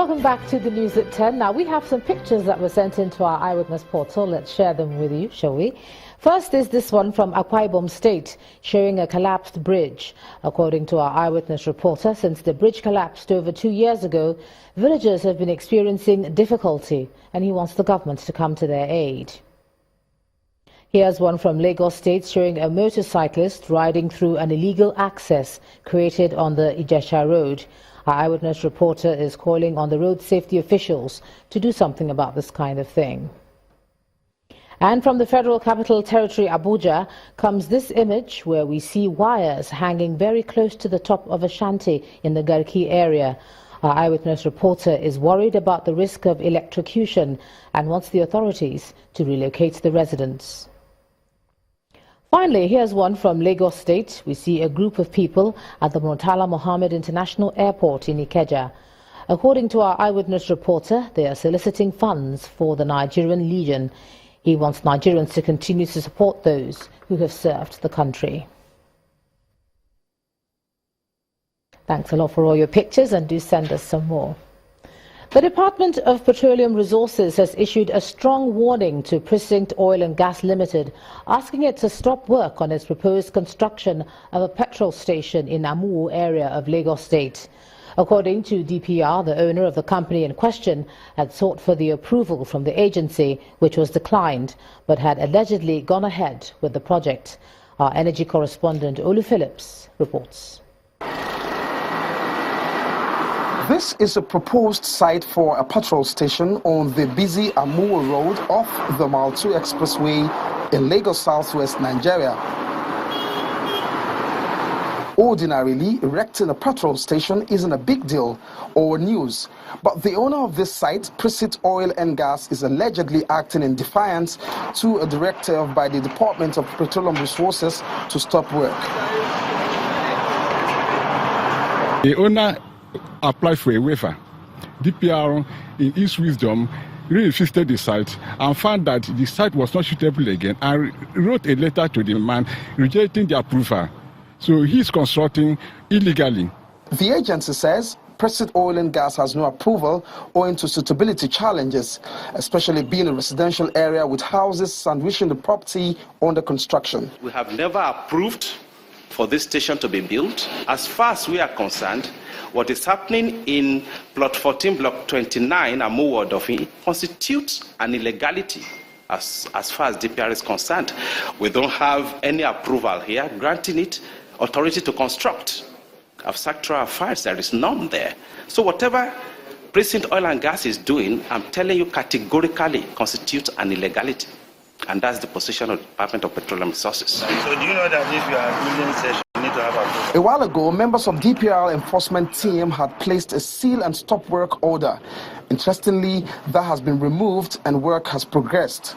Welcome back to the news at 10. Now, we have some pictures that were sent into our eyewitness portal. Let's share them with you, shall we? First is this one from Akwa Ibom State, showing a collapsed bridge. According to our eyewitness reporter, since the bridge collapsed over 2 years ago, villagers have been experiencing difficulty, and he wants the government to come to their aid. Here's one from Lagos State, showing a motorcyclist riding through an illegal access created on the Ijesha Road. Our eyewitness reporter is calling on the road safety officials to do something about this kind of thing. And from the Federal Capital Territory, Abuja, comes this image where we see wires hanging very close to the top of a shanty in the Garki area. Our eyewitness reporter is worried about the risk of electrocution and wants the authorities to relocate the residents. Finally, here's one from Lagos State. We see a group of people at the Murtala Mohammed International Airport in Ikeja. According to our eyewitness reporter, they are soliciting funds for the Nigerian Legion. He wants Nigerians to continue to support those who have served the country. Thanks a lot for all your pictures, and do send us some more. The Department of Petroleum Resources has issued a strong warning to Prosecute Oil and Gas Limited, asking it to stop work on its proposed construction of a petrol station in Amuwo area of Lagos State. According to DPR, the owner of the company in question had sought for the approval from the agency, which was declined, but had allegedly gone ahead with the project. Our energy correspondent Olu Phillips reports. This is a proposed site for a petrol station on the busy Amuwo Road off the Mile 2 Expressway in Lagos, Southwest Nigeria. Ordinarily, erecting a petrol station isn't a big deal or news, but the owner of this site, Prosecute Oil and Gas, is allegedly acting in defiance to a directive by the Department of Petroleum Resources to stop work. The owner applied for a waiver. DPR, in its wisdom, re-visited the site and found that the site was not suitable again and wrote a letter to the man rejecting the approval. So he's constructing illegally. The agency says Prosecute Oil and Gas has no approval owing to suitability challenges, especially being a residential area with houses sandwiching the property under construction. We have never approved for this station to be built. As far as we are concerned, what is happening in plot 14, block 29, Amuwo Odofin, constitutes an illegality as far as DPR is concerned. We don't have any approval here granting it authority to construct. Of sectoral affairs, there is none there. So whatever Prosecute Oil and Gas is doing, I'm telling you categorically constitutes an illegality. And that's the position of the Department of Petroleum Resources. So do you know that if you are building session, you need to have approval? A while ago, members of DPR enforcement team had placed a seal and stop work order. Interestingly, that has been removed and work has progressed.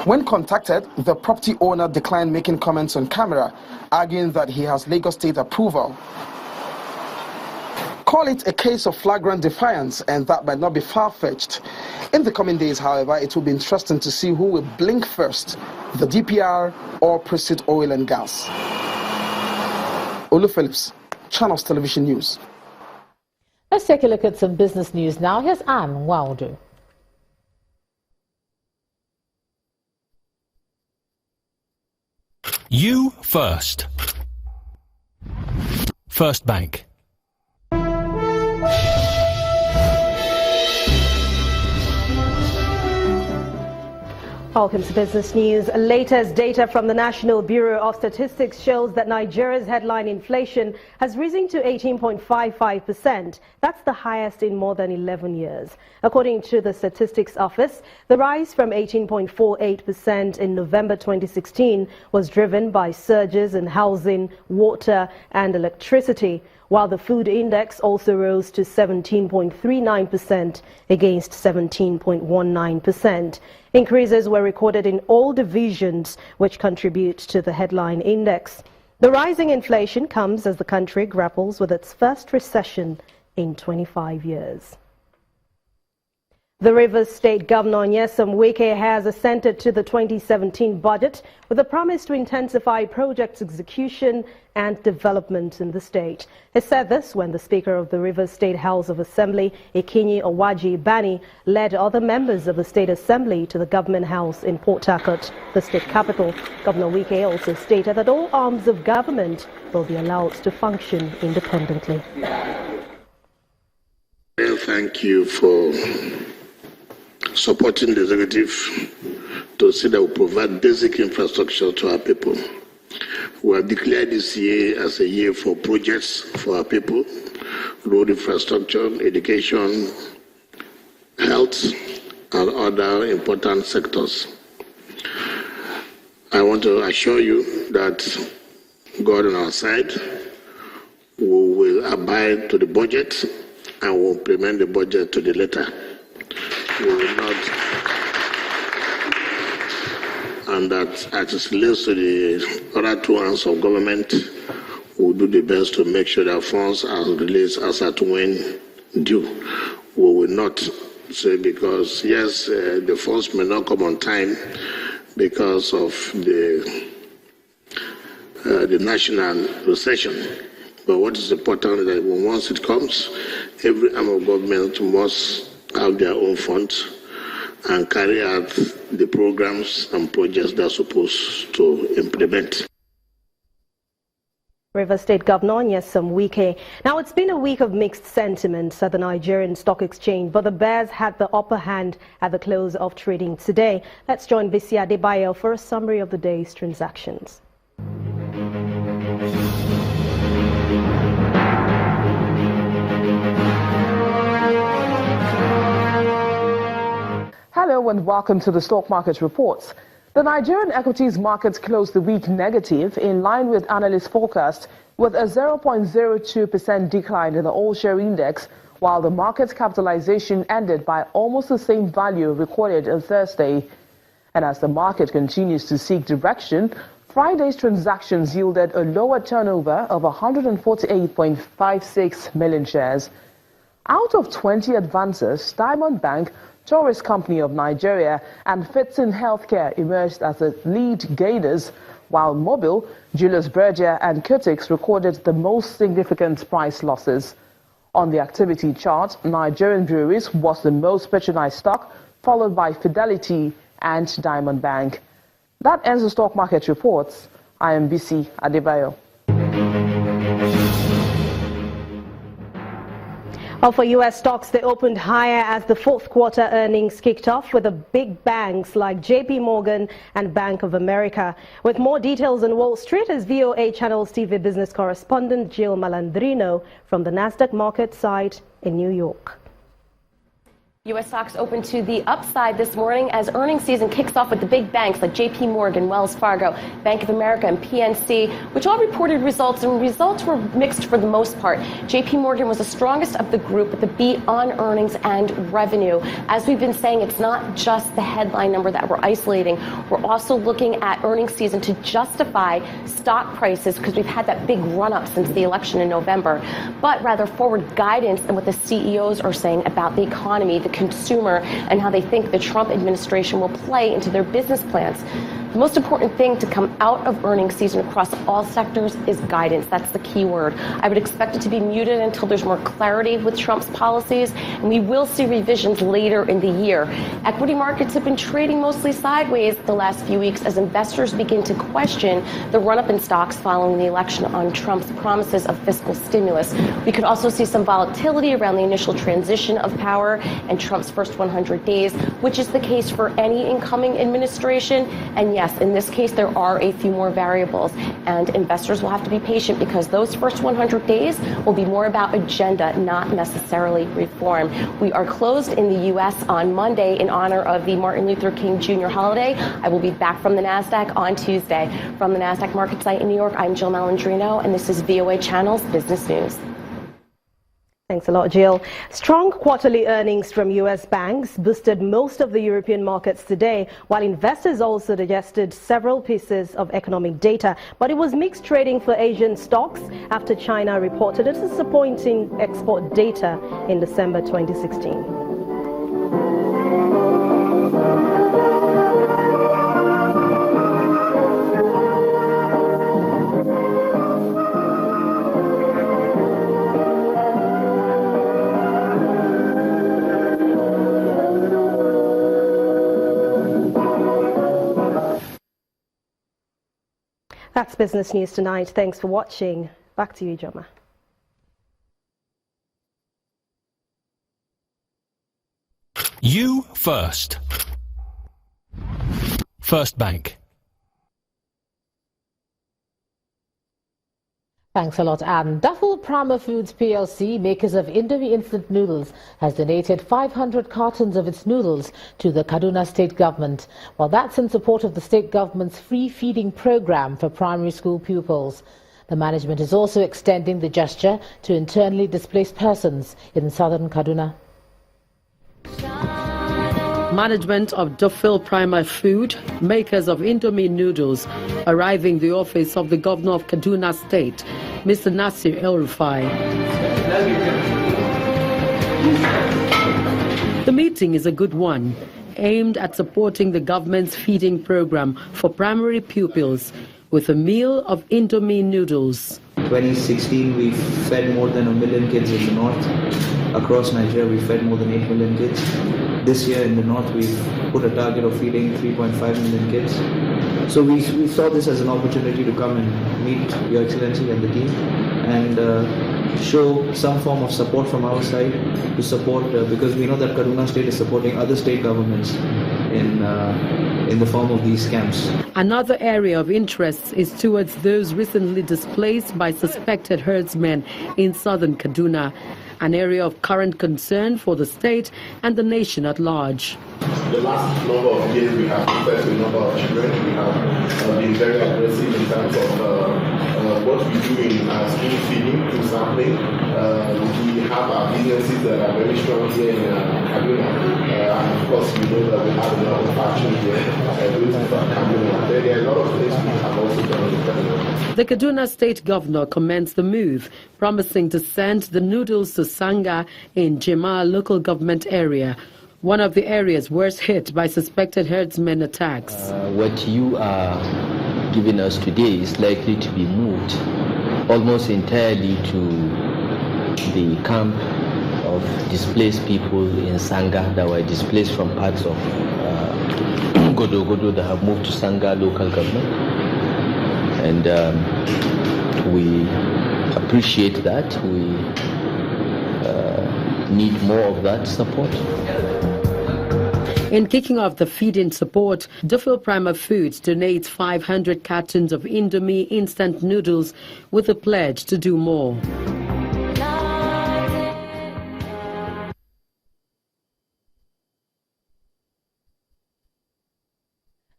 When contacted, the property owner declined making comments on camera, arguing that he has Lagos State approval. Call it a case of flagrant defiance, and that might not be far-fetched. In the coming days, however, it will be interesting to see who will blink first, the DPR or Prosecute Oil and Gas. Olu Phillips, Channels Television News. Let's take a look at some business news now. Here's Anne Waudu. You first. First Bank. Welcome to Business News. Latest data from the National Bureau of Statistics shows that Nigeria's headline inflation has risen to 18.55%. That's the highest in more than 11 years. According to the Statistics Office, the rise from 18.48% in November 2016 was driven by surges in housing, water and electricity, while the food index also rose to 17.39% against 17.19%. Increases were recorded in all divisions, which contribute to the headline index. The rising inflation comes as the country grapples with its first recession in 25 years. The Rivers State Governor Nyesom Wike has assented to the 2017 budget with a promise to intensify project execution and development in the state. He said this when the Speaker of the Rivers State House of Assembly, Ikinyi Owaji Bani, led other members of the State Assembly to the Government House in Port Harcourt, the state capital. Governor Wike also stated that all arms of government will be allowed to function independently. Well, thank you for supporting the executive to see that we provide basic infrastructure to our people. We have declared this year as a year for projects for our people, road infrastructure, education, health, and other important sectors. I want to assure you that God on our side, we will abide to the budget and will implement the budget to the letter. We will not, and that as it relates to the other two arms of government, we will do the best to make sure that funds are released as at when due. We will not say because, yes, the funds may not come on time because of the national recession. But what is important is that once it comes, every arm of government must have their own funds and carry out the programs and projects they're supposed to implement. Rivers State Governor Nyesom Wike. Now, it's been a week of mixed sentiments at the Nigerian Stock Exchange, but the bears had the upper hand at the close of trading today. Let's join Bisi Adebayo for a summary of the day's transactions. Hello and welcome to the stock market reports. The Nigerian equities markets closed the week negative in line with analyst forecast with a 0.02% decline in the all-share index, while the market's capitalization ended by almost the same value recorded on Thursday. And as the market continues to seek direction, Friday's transactions yielded a lower turnover of 148.56 million shares. Out of 20 advances, Diamond Bank, Tourist Company of Nigeria and Fitson Healthcare emerged as the lead gainers, while Mobil, Julius Berger and Cotix recorded the most significant price losses. On the activity chart, Nigerian Breweries was the most patronized stock, followed by Fidelity and Diamond Bank. That ends the stock market reports. I am Bisi Adebayo. Well, for U.S. stocks, they opened higher as the fourth quarter earnings kicked off with the big banks like J.P. Morgan and Bank of America. With more details on Wall Street is VOA Channels TV business correspondent Jill Malandrino from the Nasdaq market site in New York. U.S. stocks opened to the upside this morning as earnings season kicks off with the big banks like J.P. Morgan, Wells Fargo, Bank of America, and PNC, which all reported results, and results were mixed for the most part. J.P. Morgan was the strongest of the group with the beat on earnings and revenue. As we've been saying, it's not just the headline number that we're isolating. We're also looking at earnings season to justify stock prices because we've had that big run-up since the election in November, but rather forward guidance and what the CEOs are saying about the economy, the consumer, and how they think the Trump administration will play into their business plans. The most important thing to come out of earnings season across all sectors is guidance. That's the key word. I would expect it to be muted until there's more clarity with Trump's policies, and we will see revisions later in the year. Equity markets have been trading mostly sideways the last few weeks as investors begin to question the run-up in stocks following the election on Trump's promises of fiscal stimulus. We could also see some volatility around the initial transition of power and Trump's first 100 days, which is the case for any incoming administration. And yes, in this case, there are a few more variables, and investors will have to be patient because those first 100 days will be more about agenda, not necessarily reform. We are closed in the U.S. on Monday in honor of the Martin Luther King Jr. holiday. I will be back from the NASDAQ on Tuesday. From the NASDAQ market site in New York, I'm Jill Malandrino, and this is VOA Channels Business News. Thanks a lot, Jill. Strong quarterly earnings from U.S. banks boosted most of the European markets today, while investors also digested several pieces of economic data. But it was mixed trading for Asian stocks after China reported its disappointing export data in December 2016. That's Business News Tonight. Thanks for watching. Back to you, Joma. You first. First Bank. Thanks a lot, Anne. Duffel Prima Foods PLC, makers of Indomie instant noodles, has donated 500 cartons of its noodles to the Kaduna state government. Well, that's in support of the state government's free feeding program for primary school pupils. The management is also extending the gesture to internally displaced persons in southern Kaduna. Management of Duffel Prima Food, makers of Indomie noodles, arriving the office of the Governor of Kaduna State, Mr. Nasir El-Rufai. The meeting is a good one, aimed at supporting the government's feeding program for primary pupils with a meal of Indomie noodles. 2016, we fed more than 1 million kids in the north. Across Nigeria, we fed more than 8 million kids. This year in the north, we've put a target of feeding 3.5 million kids. So we saw this as an opportunity to come and meet Your Excellency and the team and show some form of support from our side to support, because we know that Kaduna State is supporting other state governments in the form of these camps. Another area of interest is towards those recently displaced by suspected herdsmen in southern Kaduna, an area of current concern for the state and the nation at large. The last number of days we have affected the number of children. We have been very aggressive in terms of what we do in school feeding, through sampling. We have our businesses that are very strong here in Kaduna. And of course, we know that we have a lot of factories here. There are a lot of things we have also done in Kaduna. The Kaduna State Governor commends the move, promising to send the noodles to Sanga in Jema local government area, one of the areas worst hit by suspected herdsmen attacks. What you are giving us today is likely to be moved almost entirely to the camp of displaced people in Sanga that were displaced from parts of Godo that have moved to Sanga local government. And we appreciate that. We need more of that support. In kicking off the feed-in support, Duffel Prima Foods donates 500 cartons of Indomie instant noodles with a pledge to do more.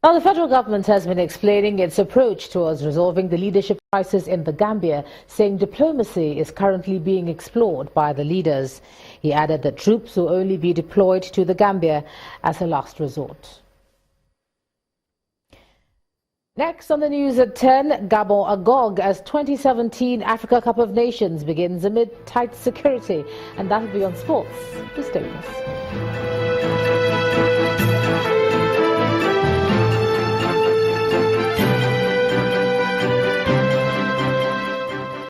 Now, the federal government has been explaining its approach towards resolving the leadership crisis in the Gambia, saying diplomacy is currently being explored by the leaders. He added that troops will only be deployed to the Gambia as a last resort. Next on the news at 10, Gabon agog as 2017 Africa Cup of Nations begins amid tight security. And that will be on sports. Just stay with us.